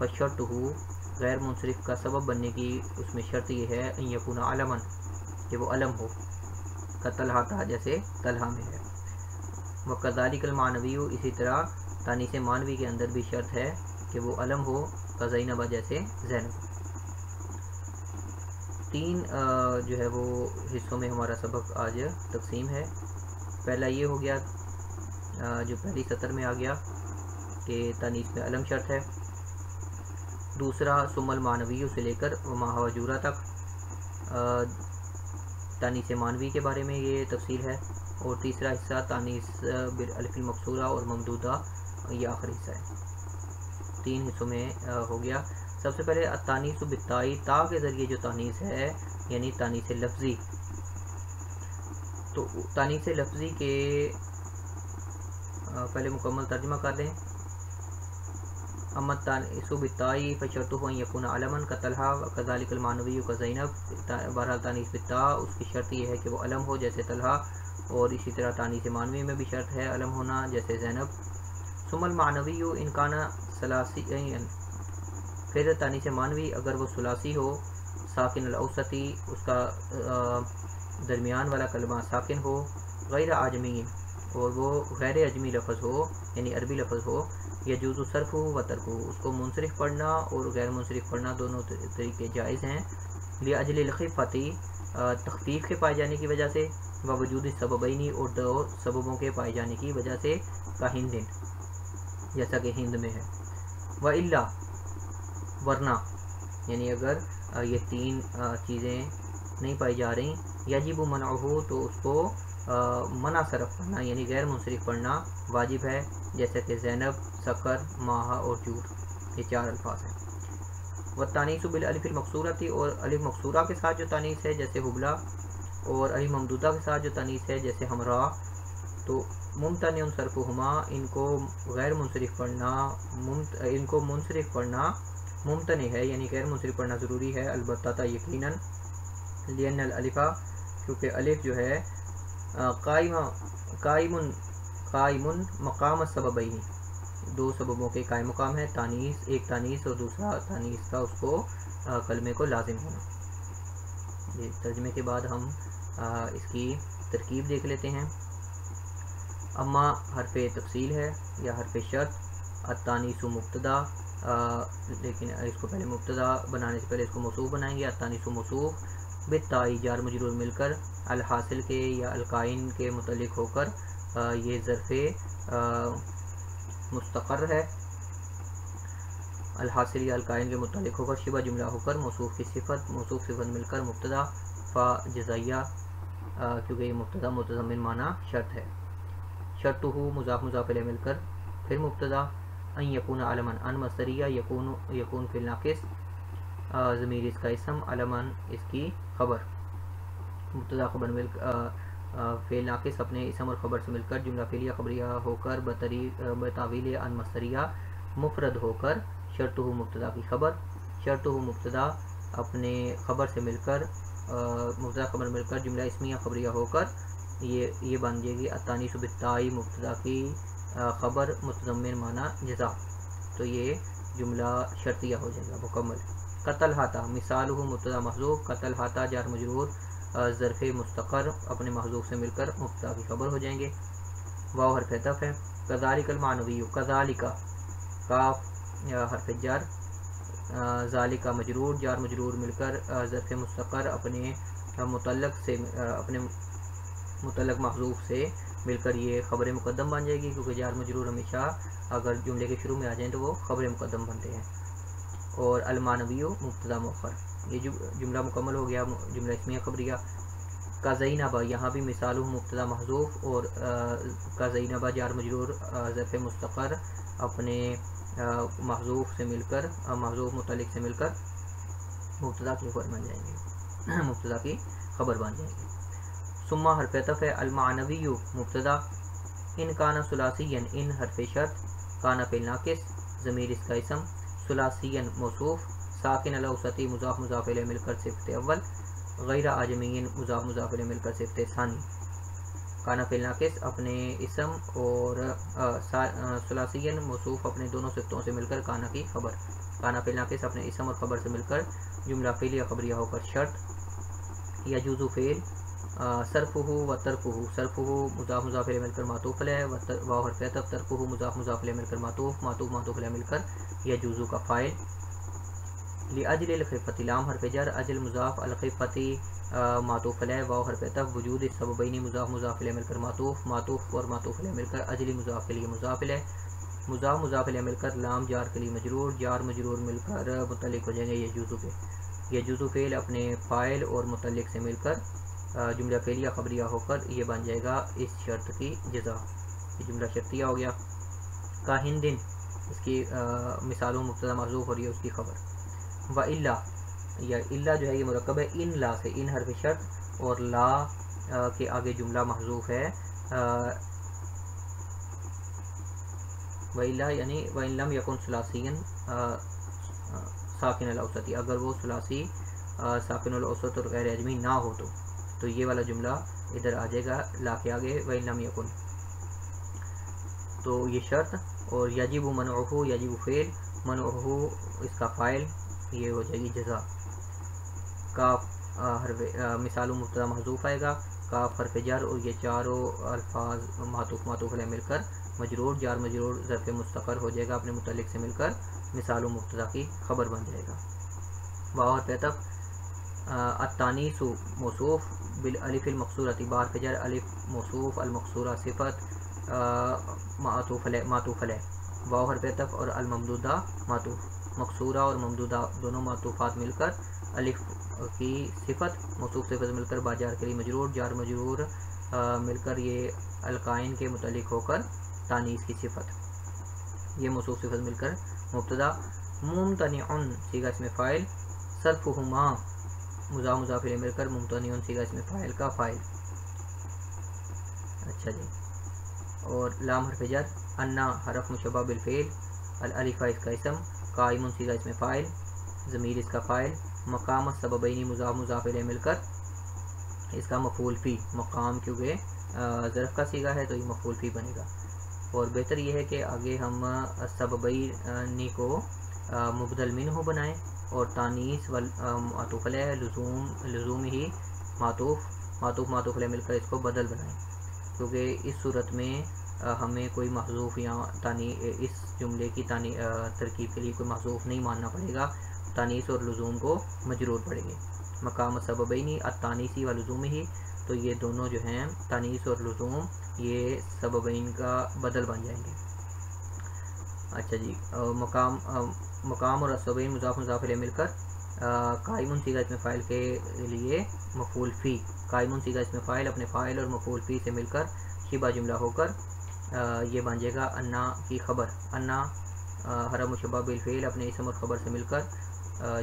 فشرط ہو غیر منصرف کا سبب بننے کی اس میں شرط یہ ہے ان یکون علمن کہ وہ علم ہو، کا طلحہ تھا جیسے طلحہ میں ہے، وکذالک المعنوی اسی طرح تانیث معنوی کے اندر بھی شرط ہے کہ وہ علم ہو، کا زینب جیسے زینب۔ تین جو ہے وہ حصوں میں ہمارا سبق آج تقسیم ہے۔ پہلا یہ ہو گیا جو پہلی سطر میں آ گیا کہ تانیث میں علم شرط ہے۔ دوسرا ثم المعنوی سے لے کر وما هو جورا تک تانیث معنوی کے بارے میں یہ تفصیل ہے، اور تیسرا حصہ تانیث بالالف المقصورہ اور ممدودہ، یہ آخری حصہ ہے۔ تین حصوں میں ہو گیا۔ سب سے پہلے التانیث بالتاء، تا کے ذریعے جو تانیث ہے یعنی تانیث لفظی، تو تانیث لفظی کے پہلے مکمل ترجمہ کر دیں۔ اما التانیث بالتاء فشرطه ان يكون علما كطلحہ وكذلك المعنوی كزینب، بہرحال تانیث بالتاء اس کی شرط یہ ہے کہ وہ علم ہو جیسے طلحہ، اور اسی طرح تانیث معنوی میں بھی شرط ہے علم ہونا جیسے زینب۔ ثم المعنوی ان کان ثلاثیا، پھر تانیث معنوی اگر وہ ثلاثی ہو، ساکن الاوسطی اس کا درمیان والا کلمہ ساکن ہو، غیر اعجمی اور وہ غیر اجمی لفظ ہو یعنی عربی لفظ ہو، یجوز صرف و ترک، اس کو منصرف پڑھنا اور غیر منصرف پڑھنا دونوں طریقے جائز ہیں، لاجل الخفتی تخفیف کے پائے جانے کی وجہ سے، ووجود سببینی اور دو سببوں کے پائے جانے کی وجہ سے، کا ہندن جیسا کہ ہند میں ہے، والا ورنہ یعنی اگر یہ تین چیزیں نہیں پائی جا رہی، یجب منعہ تو اس کو منع صرف پڑھنا یعنی غیر منصرف پڑھنا واجب ہے، جیسے کہ زینب، سکر، ماہا اور جور، یہ چار الفاظ ہیں۔ والتانیث بالالف المقصورۃ، اور الف مقصورہ کے ساتھ جو تانیث ہے جیسے حبلہ، اور الف ممدودہ کے ساتھ جو تانیث ہے جیسے ہمراہ، تو ممتنع صرفہما ان کو غیر منصرف پڑھنا، ان کو منصرف پڑھنا ممتنع ہے یعنی غیر منصرف پڑھنا ضروری ہے، البتہ یقیناً، لأن الالف کیونکہ الف جو ہے قائم مقام السببین، دو سببوں کے قائم مقام ہے، تانیث ایک تانیث اور دوسرا تانیث کا اس کو کلمے کو لازم ہونا۔ یہ ترجمے کے بعد ہم اس کی ترکیب دیکھ لیتے ہیں۔ اما حرف تفصیل ہے یا حرف شرط، التانیث مبتدا، لیکن اس کو پہلے مبتدا بنانے سے پہلے اس کو موصوف بنائیں گے، التانیث موصوف بالتاء جار مجرور مل کر الحاصل کے یا القائن کے متعلق ہو کر یہ ظرف مستقر ہے، الحاصل یا القائن کے متعلق ہو کر شبہ جملہ ہو کر موصوف کی صفت، موصوف صفت مل کر مبتدا، فا جزائیہ کیونکہ یہ مبتدا متضمن معنی شرط ہے، شرط ہو مضاف مضاف الیہ مل کر پھر مبتدا، ان یکون علما ان مصدریہ، یکون فی الناقص ضمیر اس کا اسم، علما اس کی خبر، مبتدا خبر مل فعل ناقص اپنے اسم اور خبر سے مل کر جملہ فعلیہ خبریہ ہو کر بتاویل ان مصدریہ مفرد ہو کر شرط ہو مبتدا کی خبر، شرط ہو مبتدا اپنے خبر سے مل کر مبتدا خبر مل کر جملہ اسمیہ خبریہ ہو کر یہ بن جائے گی التانیث بالتاء، مبتدا کی خبر متضمن معنی جزا، تو یہ جملہ شرطیہ ہو جائے گا مکمل۔ قتل ہاتا مثال ہو مبتدا محذوف، قتل ہاتا جار مجرور ظرف مستقر اپنے محذوف سے مل کر مبتدا کی خبر ہو جائیں گے، واو حرف عطف ہے، کذالک المعنوی، کذالک کاف حرف جر، ذالک مجرور جار مجرور مل کر ظرف مستقر اپنے متعلق محذوف سے مل کر یہ خبر مقدم بن جائے گی، کیونکہ جار مجرور ہمیشہ اگر جملے کے شروع میں آ جائیں تو وہ خبر مقدم بنتے ہیں، اور المعنوی مبتدا مؤخر، یہ جملہ مکمل ہو گیا جملہ اسمیہ خبریہ۔ کا زینبہ یہاں بھی مثال مبتدا محذوف اور کا زینبہ جار مجرور ظرف مستقر اپنے محذوف سے مل کر محذوف متعلق سے مل کر مبتدا کی خبر بن جائیں گے، مبتدا کی خبر بن جائیں گے۔ ثم حرف عطف ہے، المعنوی مبتدا، ان کان ثلاثیا ان حرف شرط، کان فعل ناقص ضمیر اس کا اسم، ثلاثیا موصوف، ساکن الاوسطی مضاف مضاف الیہ مل کر صفت اول، غیر اعجمی مضاف مضاف الیہ مل کر صفت ثانی، کانا فعل ناقص اپنے اسم اور ثلاثیا موصوف اپنے دونوں صفتوں سے مل کر کانا کی خبر، کانا فعل ناقص اپنے اسم اور خبر سے مل کر جملہ فعل یا خبریہ ہو کر شرط یجوز فعل صرفہ و ترکہ صرفہ مضاف مضاف الیہ مل کر معطوف علیہ واو حرف عطف ترکہ مضاف مضاف الیہ مل کر معطوف معطوف معطوف علیہ مل کر یجوز کا فاعل لأجل الخفۃ لام حرف جر اجل مضاف الخفۃ معطوف علیہ واو حرف عطف وجود السببین مضاف مضاف الیہ مل کر معطوف معطوف اور معطوف علیہ مل کر اجل مضاف کے لیے مضاف الیہ مضاف مضاف الیہ مل کر لام جار کے لیے مجرور جار مجرور مل کر متعلق ہو جائیں گے یجوز پہ یجوز فعل اپنے فاعل اور متعلق سے مل کر جملہ فعلیہ خبریہ ہو کر یہ بن جائے گا اس شرط کی جزا. یہ جملہ شرطیہ ہو گیا. کا ہندن اس کی مثالوں مبتدا محذوف اور یہ اس کی خبر. و الا یا الا جو ہے یہ مرکب ہے ان لا سے ان حرف شرط اور لا کے آگے جملہ محذوف ہے. و الا یعنی و ان لم یکن ثلاثیا ساکن الاوسطی اگر وہ ثلاثی ساکن الاوسط اور غیر اجمی نہ ہو تو یہ والا جملہ ادھر آ جائے گا لا کے آگے و ان لم یکن. تو یہ شرط اور یجب منعہ یجب فعل منعہ اس کا فاعل یہ ہو جائے گی جزا. کاف مثال مبتدا محذوف آئے گا کاف حرف جر اور یہ چاروں الفاظ معطوف معطوف علیہ مل کر مجرور جار مجرور ظرف مستقر ہو جائے گا اپنے متعلق سے مل کر مثال مبتدا کی خبر بن جائے گا. واو حرف عطف التانیث موصوف بالالف المقصورۃ بار فجر الف موصوف المقصورہ صفت معطوف علیہ واو حرف عطف اور الممدودہ معطوف مقصورہ اور ممدودہ دونوں معطوفات مل کر الف کی صفت موصوف صفت مل کر باجار کے لیے مجرور جار مجرور مل کر یہ القائن کے متعلق ہو کر تانیث کی صفت یہ موصوف صفت مل کر مبتدا. ممتنع صیغہ اسم فاعل صرفہما مضاف مضاف الیہ مل کر ممتنع صیغہ اسم فاعل کا فاعل. اچھا جی. اور لام حرف جر انا حرف مشبہ بالفعل الالف اس کا اسم قائم صیغہ اسم فاعل ضمیر اس کا فاعل مقام السببین مضاف مضاف الیہ مل کر اس کا مفعول فی مقام کیونکہ ظرف کا صیغہ ہے تو یہ مفعول فی بنے گا. اور بہتر یہ ہے کہ آگے ہم سببین کو مبدل منہ بنائیں اور تانیث معطوف علیہ لزوم ہی معطوف علیہ مل کر اس کو بدل بنائیں کیونکہ اس صورت میں ہمیں کوئی محذوف یا اس جملے کی ترکیب کے لیے کوئی محذوف نہیں ماننا پڑے گا. تانیث اور لزوم کو مجرور پڑیں گے. مقام سببینی التانیثی و لزوم ہی تو یہ دونوں جو ہیں تانیث اور لزوم یہ سببین کا بدل بن جائیں گے. اچھا جی. مقام اور سببین مضاف مضاف الیہ مل کر قائم صیغہ اسم فاعل کے لیے مفعول فی قائم صیغہ اسم فاعل اپنے فاعل اور مفعول فی سے مل کر شبہ جملہ ہو کر یہ بن جائے گا انا کی خبر. انا حرف مشبہ بالفعل اپنے اسم اور خبر سے مل کر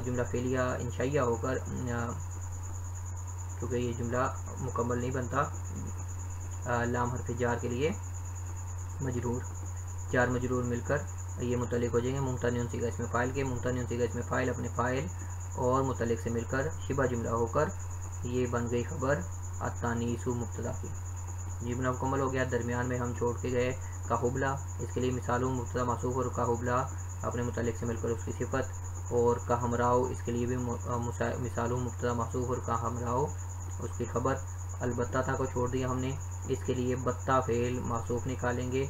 جملہ فعلیہ انشائیہ ہو کر کیونکہ یہ جملہ مکمل نہیں بنتا لام حرف جار کے لیے مجرور جار مجرور مل کر یہ متعلق ہو جائیں گے ممتنع صیغہ اسم فاعل کے. ممتنع صیغہ اسم فاعل اپنے فاعل اور متعلق سے مل کر شبہ جملہ ہو کر یہ بن گئی خبر التانیث مبتدا کی. جملہ مکمل ہو گیا. درمیان میں ہم چھوڑ کے گئے کا حبلہ اس کے لیے مثالوں مبتدا معصوف اور کا حبلہ اپنے متعلق سے مل کر اس کی صفت اور کا ہمراہ اس کے لیے بھی مثالوں مبتدا معصوف اور کا ہمراہ اس کی خبر. البتہ تھا کو چھوڑ دیا ہم نے اس کے لیے بتہ فعل معصوف نکالیں گے.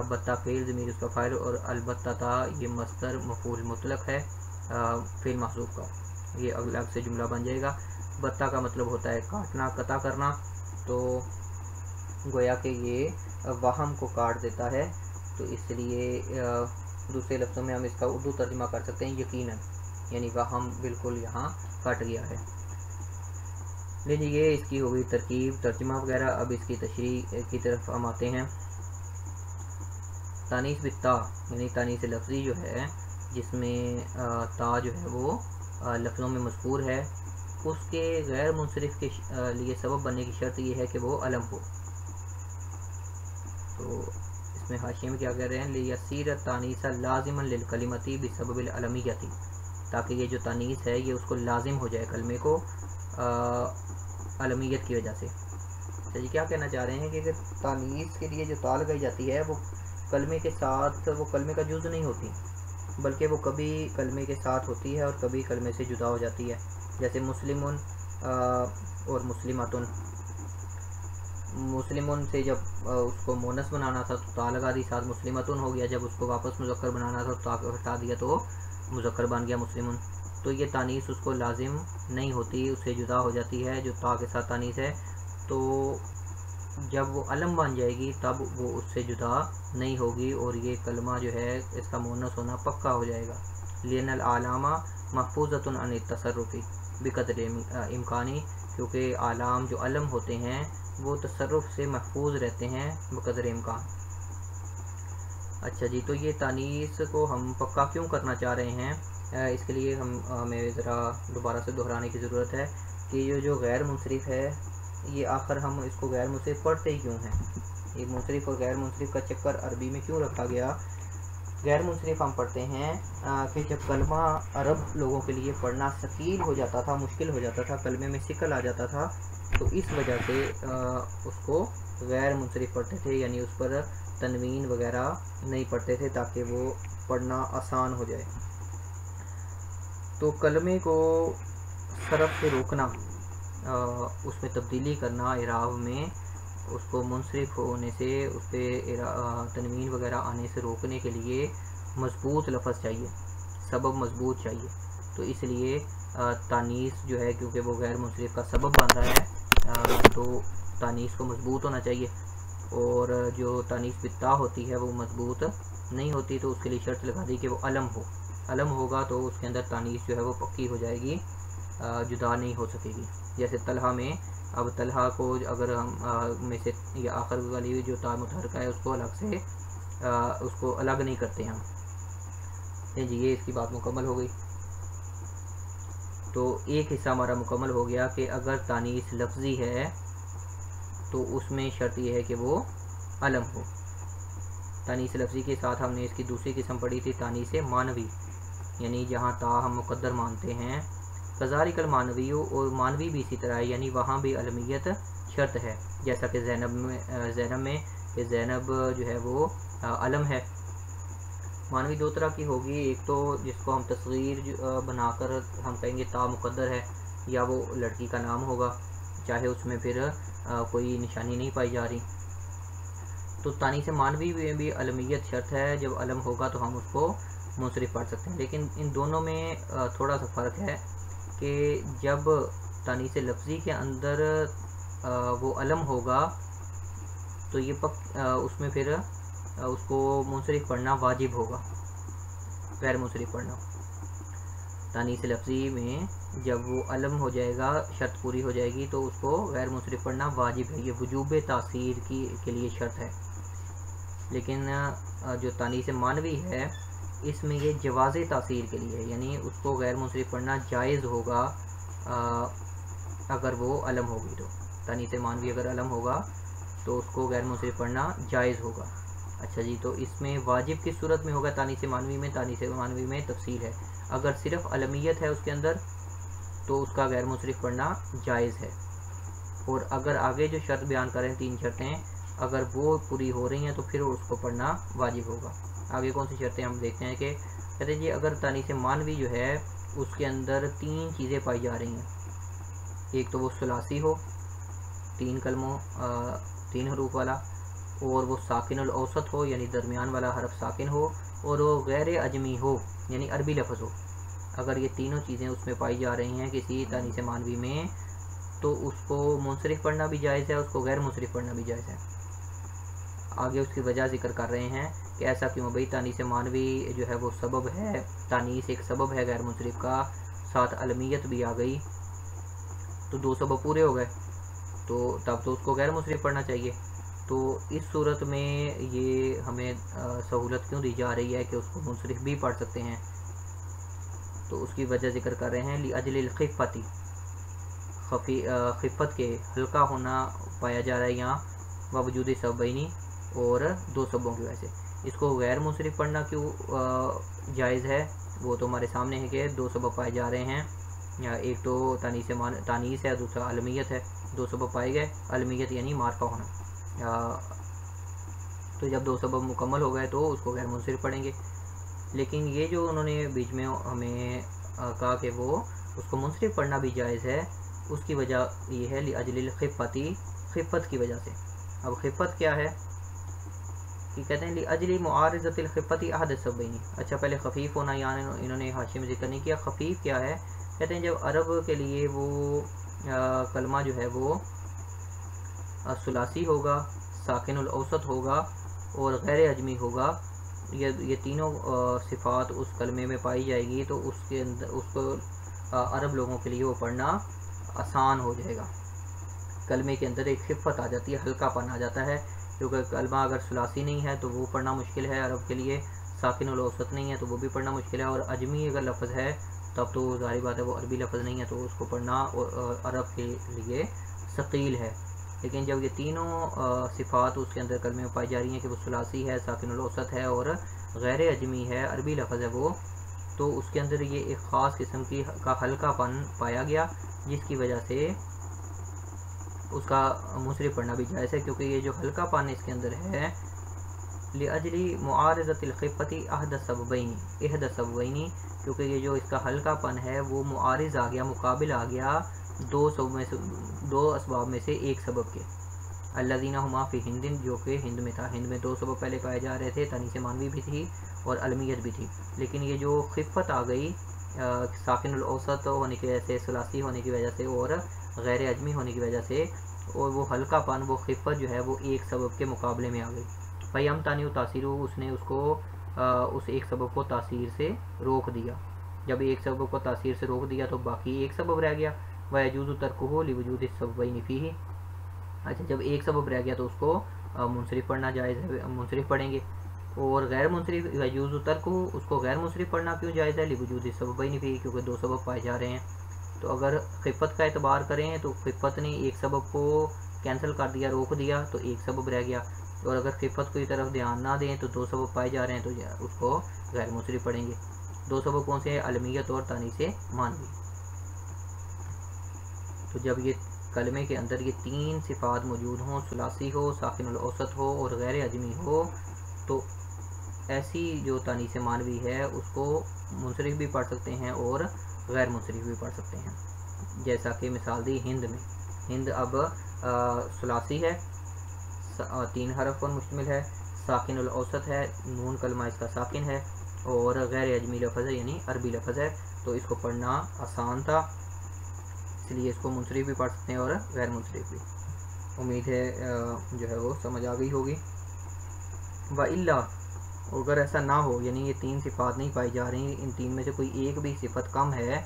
بتہ فعل ضمیر اس کا فاعل اور البتہ تھا یہ مصدر مفعول مطلق ہے فعل معصوف کا. یہ الگ سے جملہ بن جائے گا. بتہ کا مطلب ہوتا ہے کاٹنا قطع کرنا تو گویا کہ یہ وہم کو کاٹ دیتا ہے تو اس لیے دوسرے لفظوں میں ہم اس کا اردو ترجمہ کر سکتے ہیں یقیناً یعنی وہم بالکل یہاں کٹ گیا ہے. لیکن یہ اس کی ہوگی ترکیب ترجمہ وغیرہ. اب اس کی تشریح کی طرف ہم آتے ہیں. تانیث بالتا یعنی تانیث لفظی جو ہے جس میں تا جو ہے وہ لفظوں میں مذکور ہے اس کے غیر منصرف کے لیے سبب بننے کی شرط یہ ہے کہ وہ علم ہو. تو اس میں حاشیے میں کیا کہہ رہے ہیں لیسیر التانیث لازما للکلمۃ بسبب العلمیۃ تاکہ یہ جو تانیث ہے یہ اس کو لازم ہو جائے کلمے کو علمیت کی وجہ سے. تو یہ کیا کہنا چاہ رہے ہیں کہ تانیث کے لیے جو تا لگائی جاتی ہے وہ کلمے کے ساتھ وہ کلمے کا جز نہیں ہوتی بلکہ وہ کبھی کلمے کے ساتھ ہوتی ہے اور کبھی کلمے سے جدا ہو جاتی ہے، جیسے مسلمن اور مسلماتن۔ مسلمن سے جب اس کو مونس بنانا تھا تو تا لگا دی، ساتھ مسلمتن ہو گیا، جب اس کو واپس مذکر بنانا تھا تو تا ہٹا دیا تو مذکر بن گیا مسلمن۔ تو یہ تانیث اس کو لازم نہیں ہوتی، اس سے جدا ہو جاتی ہے جو تا کے ساتھ تانیث ہے، تو جب وہ علم بن جائے گی تب وہ اس سے جدا نہیں ہوگی، اور یہ کلمہ جو ہے اس کا مونس ہونا پکا ہو جائے گا۔ لین العلامہ محفوظۃ عن التصرف بقدر امکانی، کیونکہ اعلام جو علم ہوتے ہیں وہ تصرف سے محفوظ رہتے ہیں بقدر امکان۔ اچھا جی، تو یہ تانیث کو ہم پکا کیوں کرنا چاہ رہے ہیں؟ اس کے لیے ہمیں ذرا دوبارہ سے دہرانے کی ضرورت ہے کہ یہ جو غیر منصرف ہے، یہ آخر ہم اس کو غیر منصرف پڑھتے ہی کیوں ہیں؟ یہ منصرف اور غیر منصرف کا چکر عربی میں کیوں رکھا گیا؟ غیر منصرف ہم پڑھتے ہیں کہ جب کلمہ عرب لوگوں کے لیے پڑھنا ثقیل ہو جاتا تھا، مشکل ہو جاتا تھا، کلمے میں ثقل آ جاتا تھا، تو اس وجہ سے اس کو غیر منصرف پڑھتے تھے، یعنی اس پر تنوین وغیرہ نہیں پڑھتے تھے تاکہ وہ پڑھنا آسان ہو جائے۔ تو کلمے کو صرف سے روکنا، اس میں تبدیلی کرنا اعراب میں، اس کو منصرف ہونے سے، اس پہ تنوین وغیرہ آنے سے روکنے کے لیے مضبوط لفظ چاہیے، سبب مضبوط چاہیے۔ تو اس لیے تانیث جو ہے، کیونکہ وہ غیر منصرف کا سبب بن رہا ہے، تو تانیث کو مضبوط ہونا چاہیے، اور جو تانیث بالتا ہوتی ہے وہ مضبوط نہیں ہوتی، تو اس کے لیے شرط لگا دی کہ وہ علم ہو، علم ہوگا تو اس کے اندر تانیث جو ہے وہ پکی ہو جائے گی، جدا نہیں ہو سکے گی۔ جیسے طلحہ میں، اب طلحہ کو اگر ہم میں سے یہ آخر والی جو تا متحرکہ ہے اس کو الگ سے اس کو الگ نہیں کرتے ہم۔ جی، یہ اس کی بات مکمل ہو گئی۔ تو ایک حصہ ہمارا مکمل ہو گیا کہ اگر تانیث لفظی ہے تو اس میں شرط یہ ہے کہ وہ علم ہو۔ تانیث لفظی کے ساتھ ہم نے اس کی دوسری قسم پڑھی تھی تانیث معنوی، یعنی جہاں تا ہم مقدر مانتے ہیں، کذالک المعنوی، اور معنوی بھی اسی طرح ہے، یعنی وہاں بھی علمیت شرط ہے، جیسا کہ زینب میں کہ زینب جو ہے وہ علم ہے۔ معنوی دو طرح کی ہوگی، ایک تو جس کو ہم تصغیر بنا کر ہم کہیں گے تا مقدر ہے، یا وہ لڑکی کا نام ہوگا چاہے اس میں پھر کوئی نشانی نہیں پائی جا رہی۔ تو تانیث معنوی میں بھی علمیت شرط ہے، جب علم ہوگا تو ہم اس کو منصرف پڑھ سکتے ہیں، لیکن ان دونوں میں تھوڑا سا فرق ہے کہ جب تانیث لفظی کے اندر وہ علم ہوگا تو یہ اس میں پھر اس کو منصرف پڑھنا واجب ہوگا، غیر منصرف پڑھنا۔ تانیث لفظی میں جب وہ علم ہو جائے گا، شرط پوری ہو جائے گی، تو اس کو غیر منصرف پڑھنا واجب ہے، یہ وجوب تاثیر کے لیے شرط ہے۔ لیکن جو تانیث معنوی ہے اس میں یہ جواز تاثیر کے لیے ہے، یعنی اس کو غیر منصرف پڑھنا جائز ہوگا اگر وہ علم ہوگی، تو تانیث معنوی اگر علم ہوگا تو اس کو غیر منصرف پڑھنا جائز ہوگا۔ اچھا جی، تو اس میں واجب کس صورت میں ہوگا تانیث معنوی میں؟ تانیث معنوی میں تفصیل ہے، اگر صرف علمیت ہے اس کے اندر تو اس کا غیر منصرف پڑھنا جائز ہے، اور اگر آگے جو شرط بیان کریں 3 شرطیں اگر وہ پوری ہو رہی ہیں تو پھر اس کو پڑھنا واجب ہوگا۔ آگے کون سی شرطیں ہم دیکھتے ہیں کہ کہتے ہیں جی اگر تانیث معنوی جو ہے اس کے اندر 3 چیزیں پائی جا رہی ہیں، ایک تو وہ ثلاثی ہو، 3 کلموں 3 حروف والا، اور وہ ساکن الاوسط ہو یعنی درمیان والا حرف ساکن ہو، اور وہ غیر اجمی ہو یعنی عربی لفظ ہو۔ اگر یہ تینوں چیزیں اس میں پائی جا رہی ہیں کسی تانیث معنوی میں تو اس کو منصرف پڑھنا بھی جائز ہے، اس کو غیر منصرف پڑھنا بھی جائز ہے۔ آگے اس کی وجہ ذکر کر رہے ہیں کہ ایسا کیوں بھئی، تانیث معنوی جو ہے وہ سبب ہے، تانیث ایک سبب ہے غیر منصرف کا، ساتھ علمیت بھی آ گئی، تو 2 سبب پورے ہو گئے، تو تب تو اس کو غیر منصرف پڑھنا چاہیے۔ تو اس صورت میں یہ ہمیں سہولت کیوں دی جا رہی ہے کہ اس کو منصرف بھی پڑھ سکتے ہیں؟ تو اس کی وجہ ذکر کر رہے ہیں لِأَجْلِ الْخِفَّةِ، خفت کے ہلکا ہونا پایا جا رہا ہے یہاں، وجود سببینی، اور 2 سببوں کی وجہ سے اس کو غیر منصرف پڑھنا کیوں جائز ہے؟ وہ تو ہمارے سامنے ہے کہ 2 سبب پائے جا رہے ہیں، ایک تو تانیث ہے، دوسرا علمیت ہے، 2 سبب پائے گئے، علمیت یعنی معرفہ ہونا، تو جب 2 سبب مکمل ہو گئے تو اس کو غیر منصرف پڑھیں گے۔ لیکن یہ جو انہوں نے بیچ میں ہمیں کہا کہ وہ اس کو منصرف پڑھنا بھی جائز ہے، اس کی وجہ یہ ہے لاجل الخفتی، خفت کی وجہ سے۔ اب خفت کیا ہے کہ کہتے ہیں لاجل معارضۃ الخفتی احد السببین۔ اچھا پہلے خفیف ہونا یعنی انہوں نے حاشیے میں ذکر نہیں کیا، خفیف کیا ہے، کہتے ہیں جب عرب کے لیے وہ کلمہ جو ہے وہ ثلاثی ہوگا، ساکن الاوسط ہوگا اور غیر عجمی ہوگا، یہ تینوں صفات اس کلمے میں پائی جائے گی، تو اس کے اندر اس کو عرب لوگوں کے لیے وہ پڑھنا آسان ہو جائے گا۔ کلمے کے اندر ایک خفت آ جاتی ہے، ہلکا پن آ جاتا ہے، کیونکہ کلمہ اگر ثلاثی نہیں ہے تو وہ پڑھنا مشکل ہے عرب کے لیے، ساکن الاوسط نہیں ہے تو وہ بھی پڑھنا مشکل ہے، اور عجمی اگر لفظ ہے تب تو ظاہری بات ہے وہ عربی لفظ نہیں ہے تو اس کو پڑھنا عرب کے لیے ثقیل ہے۔ لیکن جب یہ تینوں صفات اس کے اندر کلمے میں پائی جا رہی ہیں کہ وہ ثلاثی ہے، ساکن الاوسط ہے اور غیر عجمی ہے، عربی لفظ ہے وہ، تو اس کے اندر یہ ایک خاص قسم کا ہلکا پن پایا گیا، جس کی وجہ سے اس کا منصرف پڑھنا بھی جائز ہے، کیونکہ یہ جو ہلکا پن اس کے اندر ہے لاجل معارضۃ الخفتی احد السببین، کیونکہ یہ جو اس کا ہلکا پن ہے وہ معارض آ گیا، مقابل آ گیا دو اسباب میں سے ایک سبب کے، الذین ہما فی ہند، جو کہ ہند میں تھا۔ ہند میں دو سبب پہلے پائے جا رہے تھے، تانیث مانوی بھی تھی اور علمیت بھی تھی، لیکن یہ جو خفت آ گئی ساکن الاوسط ہونے کی وجہ سے، ثلاثی ہونے کی وجہ سے اور غیر عجمی ہونے کی وجہ سے، اور وہ ہلکا پن، وہ خفت جو ہے وہ ایک سبب کے مقابلے میں آ گئی۔ بھائی ہم تانی و تاثیر، اس نے اس ایک سبب کو تاثیر سے روک دیا، جب ایک سبب کو تاثیر سے روک دیا تو باقی ایک سبب رہ گیا، وَيَجُوزُ تَرْكُهُ لِوُجُودِ السَّبَبَيْنِ فِيهِ۔ اچھا جب ایک سبب رہ گیا تو اس کو منصرف پڑھنا جائز ہے، منصرف پڑھیں گے، اور غیر منصرف وَيَجُوزُ تَرْكُهُ، اس کو غیر منصرف پڑھنا کیوں جائز ہے، لِوُجُودِ السَّبَبَيْنِ فِيهِ، کیونکہ دو سبب پائے جا رہے ہیں۔ تو اگر خفت کا اعتبار کریں تو خفت نے ایک سبب کو کینسل کر دیا، روک دیا، تو ایک سبب رہ گیا، اور اگر خفت کی طرف دھیان نہ دیں تو دو سبب پائے جا رہے ہیں تو اس کو غیر منصرف پڑھیں گے۔ دو سبب کون سے ہیں، علمیت اور تانیث مانوی۔ تو جب یہ کلمے کے اندر یہ تین صفات موجود ہوں، ثلاثی ہو، ساکن الاوسط ہو اور غیر عجمی ہو، تو ایسی جو تانیث مانوی ہے اس کو منصرف بھی پڑھ سکتے ہیں اور غیر منصرف بھی پڑھ سکتے ہیں، جیسا کہ مثال دی ہند میں۔ ہند اب ثلاثی ہے، تین حرف پر مشتمل ہے، ساکن الاوسط ہے، نون کلمہ اس کا ساکن ہے، اور غیر عجمی لفظ ہے یعنی عربی لفظ ہے، تو اس کو پڑھنا آسان تھا، اس لیے اس کو منصرف بھی پڑھ سکتے ہیں اور غیر منصرف بھی۔ امید ہے جو ہے وہ سمجھ آ گئی ہوگی۔ وَإِلَّا، اگر ایسا نہ ہو، یعنی یہ تین صفات نہیں پائی جا رہی، ان تین میں سے کوئی ایک بھی صفت کم ہے،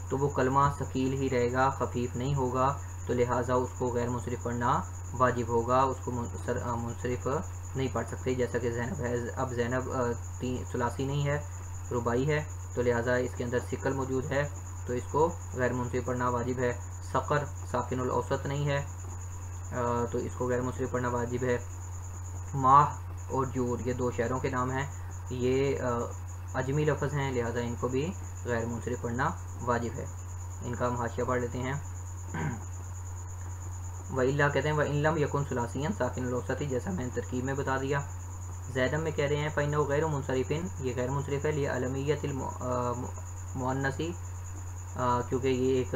تو وہ کلمہ ثقیل ہی رہے گا، خفیف نہیں ہوگا، تو لہٰذا اس کو غیر منصرف پڑھنا واجب ہوگا، اس کو منصرف نہیں پڑھ سکتے، جیسا کہ زینب ہے۔ اب زینب ثلاثی نہیں ہے، رباعی ہے، تو لہٰذا اس کے اندر ثقل موجود ہے، تو اس کو غیر منصرف پڑھنا واجب ہے۔ صقر ساکن الاوسط نہیں ہے، تو اس کو غیر منصرف پڑھنا واجب ہے۔ ماہ اور جود، یہ دو شہروں کے نام ہیں، یہ عجمی لفظ ہیں، لہٰذا ان کو بھی غیر منصرف پڑھنا واجب ہے۔ ان کا ہم حاشیہ پڑھ لیتے ہیں۔ وَإِلَّا کہتے ہیں وَإِن لَمْ يَكُنْ ثُلَاثِيًّا ساکن الاوسط، جیسا میں نے ترکیب میں بتا دیا۔ زیدم میں کہہ رہے ہیں فَإِنَّهُ غَيْرُ مُنصَرِفٍ، یہ غیر منصرف ہے، لِعَلَمِيَّةِ الْمُؤَنَّثِ، کیونکہ یہ ایک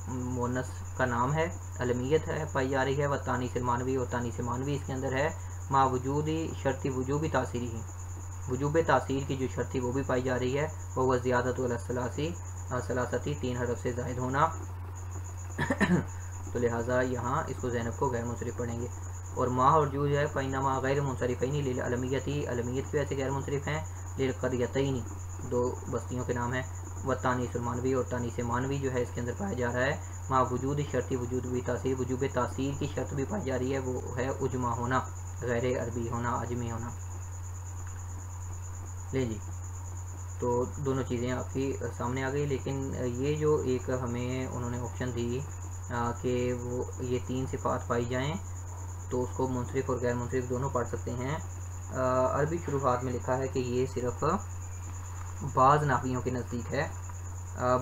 مؤنث کا نام ہے، علمیت ہے پائی جا رہی ہے، وَالتانیث المانوی، اور تانیث مانوی اس کے اندر ہے، مع وجود شرطی وجوب تاثیری، وجوب تاثیر کی جو شرط تھی وہ بھی پائی جا رہی ہے، وہ زیادت ثلاثتی، تین حرف سے زائد ہونا، تو لہٰذا یہاں اس کو زینب کو غیر منصرف پڑھیں گے۔ اور ماہ اور جو ہے فَإِنَّمَا غیر منصرفین للعلمیتی، علمیت کی وجہ سے غیر منصرف ہیں، للقریتین، دو بستیوں کے نام ہیں، والتانیث المانوی، اور تانیث مانوی جو ہے اس کے اندر پایا جا رہا ہے، مع وجود شرطی وجود بھی تاثیر، وجوب تاثیر کی شرط بھی پائی جا رہی ہے، وہ ہے اجماع ہونا، غیر عربی ہونا، عجمی ہونا۔ لے جی، تو دونوں چیزیں آپ کی سامنے آ گئی، لیکن یہ جو ایک ہمیں انہوں نے آپشن دی کہ وہ یہ تین صفات پائی جائیں تو اس کو منصرف اور غیر منصرف دونوں پڑھ سکتے ہیں، عربی شروحات میں لکھا ہے کہ یہ صرف بعض نحویوں کے نزدیک ہے،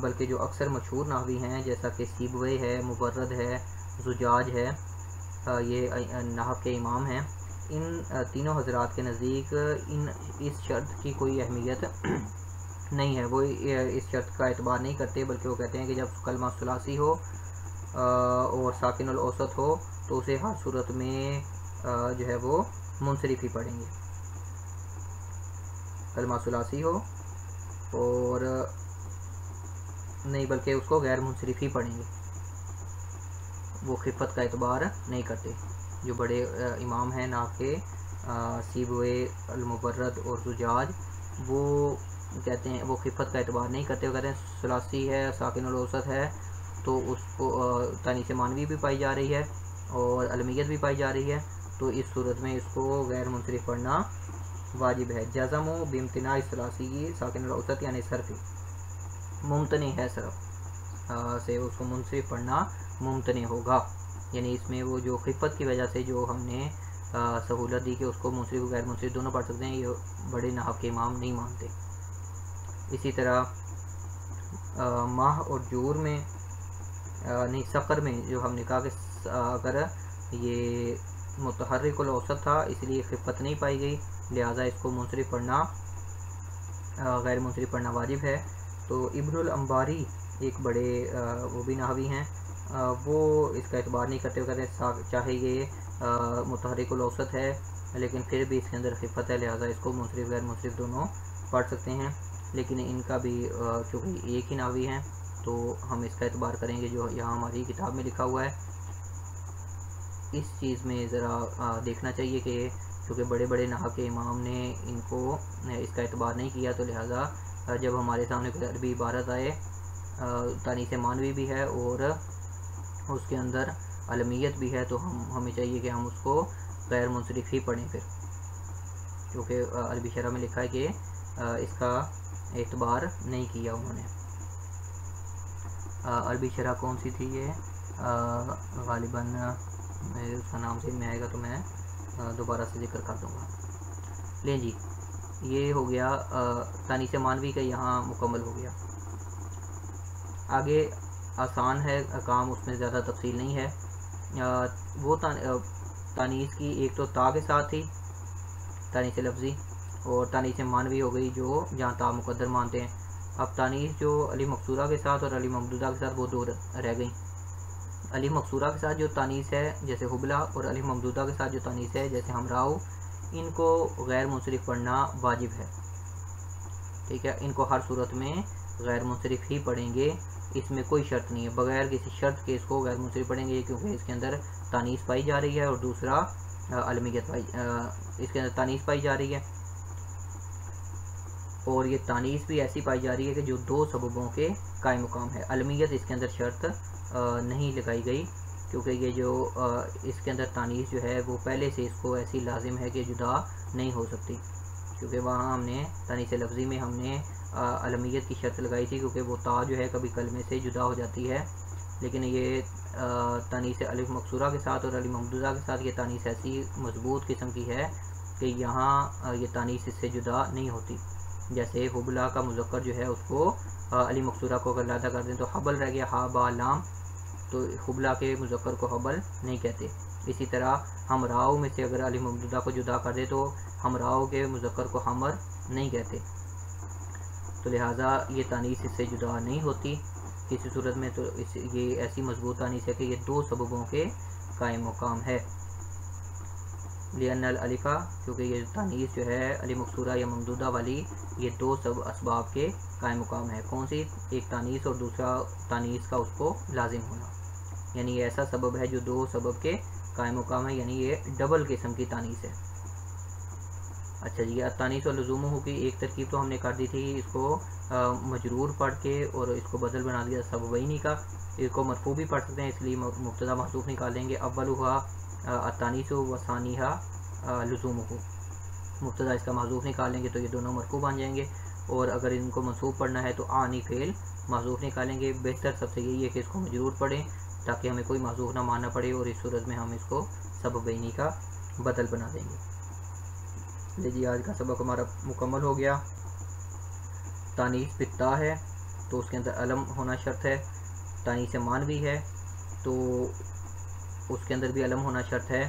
بلکہ جو اکثر مشہور نحوی ہیں جیسا کہ سیبوے ہے، مبرد ہے، زجاج ہے، یہ نحو کے امام ہیں، ان تینوں حضرات کے نزدیک اس شرط کی کوئی اہمیت نہیں ہے، وہ اس شرط کا اعتبار نہیں کرتے، بلکہ وہ کہتے ہیں کہ جب کلمہ ثلاثی ہو اور ساکن الاوسط ہو تو اسے ہر صورت میں جو ہے وہ منصرف ہی پڑھیں گے. کلمہ ثلاثی ہو اور نہیں بلکہ اس کو غیر منصرف ہی پڑھیں گے، وہ خفت کا اعتبار نہیں کرتے. جو بڑے امام ہیں ناقے سیبوئے المبرد اور زجاج، وہ کہتے ہیں وہ خفت کا اعتبار نہیں کرتے، وہ کہتے ہیں ثلاثی ہے ساکن الاوسط ہے تو اس کو تانیث معنوی بھی پائی جا رہی ہے اور علمیت بھی پائی جا رہی ہے، تو اس صورت میں اس کو غیر منصرف پڑھنا واجب ہے. جزم و بامتناع ثلاثی ساکن الاوسط یعنی صرف ممتنع ہے، صرف سے اس کو منصرف پڑھنا ممتنع ہوگا. یعنی اس میں وہ جو خفت کی وجہ سے جو ہم نے سہولت دی کہ اس کو منصرف و غیر منصرف دونوں پڑھ سکتے ہیں، یہ بڑے نحو کے امام نہیں مانتے. اسی طرح ماہ اور جور میں نہیں سقر میں جو ہم نے کہا کہ اگر یہ متحرک الاوسط تھا اس لیے خفت نہیں پائی گئی، لہٰذا اس کو منصرف پڑھنا غیر منصرف پڑھنا واجب ہے. تو ابن الانباری ایک بڑے وہ بھی نحوی ہیں، وہ اس کا اعتبار نہیں کرتے، وہ کہتے ہیں چاہے یہ متحرک الاوسط ہے لیکن پھر بھی اس کے اندر خفت ہے، لہٰذا اس کو منصرف غیر منصرف دونوں پڑھ سکتے ہیں. لیکن ان کا بھی چونکہ ایک ہی نحوی ہیں تو ہم اس کا اعتبار کریں گے جو یہاں ہماری کتاب میں لکھا ہوا ہے. اس چیز میں ذرا دیکھنا چاہیے کہ چونکہ بڑے بڑے نحو کے امام نے ان کو اس کا اعتبار نہیں کیا، تو لہٰذا جب ہمارے سامنے کوئی عربی عبارت آئے تانیث معنوی بھی ہے اور اس کے اندر علمیت بھی ہے تو ہمیں چاہیے کہ ہم اس کو غیر منصرف ہی پڑھیں پھر، کیونکہ عربی شرح میں لکھا ہے کہ اس کا اعتبار نہیں کیا انہوں نے. عربی شرح کون سی تھی یہ؟ غالباً اس کا نام سے میں آئے گا تو میں دوبارہ سے ذکر کر دوں گا. لیں جی، یہ ہو گیا تانیث معنوی کا یہاں مکمل ہو گیا. آگے آسان ہے کام، اس میں زیادہ تفصیل نہیں ہے. وہ تانیث کی ایک تو تا کے ساتھ تھی تانیث لفظی، اور تانیث معنوی ہو گئی جو جہاں تا مقدر مانتے ہیں. اب تانیث جو علی مقصورہ کے ساتھ اور علی ممدودہ کے ساتھ وہ دو رہ گئیں. علی مقصورہ کے ساتھ جو تانیث ہے جیسے حبلہ، اور علی ممدودہ کے ساتھ جو تانیث ہے جیسے ہمراؤ، ان کو غیر منصرف پڑھنا واجب ہے. ٹھیک ہے، ان کو ہر صورت میں غیر منصرف ہی پڑھیں گے، اس میں کوئی شرط نہیں ہے، بغیر کسی شرط کے اس کو غیر منصرف پڑھیں گے، کیونکہ اس کے اندر تانیث پائی جا رہی ہے اور دوسرا علمیت اس کے اندر تانیث پائی جا رہی ہے، اور یہ تانیث بھی ایسی پائی جا رہی ہے کہ جو دو سببوں کے قائم مقام ہے. علمیت اس کے اندر شرط نہیں لگائی گئی، کیونکہ یہ جو اس کے اندر تانیث جو ہے وہ پہلے سے اس کو ایسی لازم ہے کہ جدا نہیں ہو سکتی، کیونکہ وہاں ہم نے تانیث لفظی میں ہم نے علمیت کی شرط لگائی تھی، کیونکہ وہ تا جو ہے کبھی کلمے سے جدا ہو جاتی ہے. لیکن یہ تانیث الف مقصورہ کے ساتھ اور علی ممدودہ کے ساتھ یہ تانیث ایسی مضبوط قسم کی ہے کہ یہاں یہ تانیث اس سے جدا نہیں ہوتی. جیسے حبلہ کا مذکر جو ہے اس کو علی مقصورہ کو اگر لادا کر دیں تو حبل رہ گیا، ہا با لام، تو حبلہ کے مذکر کو حبل نہیں کہتے. اسی طرح ہمراؤ میں سے اگر علی ممدودہ کو جدا کر دے تو ہمراؤ کے مذکر کو حمر نہیں کہتے، تو لہٰذا یہ تانیث اس سے جدا نہیں ہوتی کسی صورت میں. تو یہ ایسی مضبوط تانیث ہے کہ یہ دو سببوں کے قائم مقام ہے. لأن الالفا، کیونکہ یہ تانیث جو ہے علی مقصورہ یا ممدودہ والی، یہ دو اسباب کے قائم مقام ہے. کون سی؟ ایک تانیث اور دوسرا تانیث کا اس کو لازم ہونا، یعنی یہ ایسا سبب ہے جو دو سبب کے قائم مقام ہے، یعنی یہ ڈبل قسم کی تانیث ہے. اچھا جی، تانیث و لزومہ کی ایک ترکیب تو ہم نے کر دی تھی، اس کو مجرور پڑھ کے اور اس کو بدل بنا دیا سببینی کا. اس کو مرفوع بھی پڑھ سکتے ہیں، اس لیے مبتدا محذوف نکال دیں گے. اولھا التانیث و ثانیھا لزومہ، مبتدا اس کا محذوف نکالیں گے تو یہ دونوں مرفوع بن جائیں گے. اور اگر ان کو منصوب پڑھنا ہے تو آنی فعل محذوف نکالیں گے. بہتر سب سے یہی ہے کہ اس کو مجرور پڑھیں تاکہ ہمیں کوئی محذوف نہ ماننا پڑے، اور اس صورت میں ہم اس کو سببینی کا بدل بنا دیں گے. جی، آج کا سبق ہمارا مکمل ہو گیا. تانیث بتا ہے تو اس کے اندر علم ہونا شرط ہے. تانیث معنوی ہے تو اس کے اندر بھی علم ہونا شرط ہے.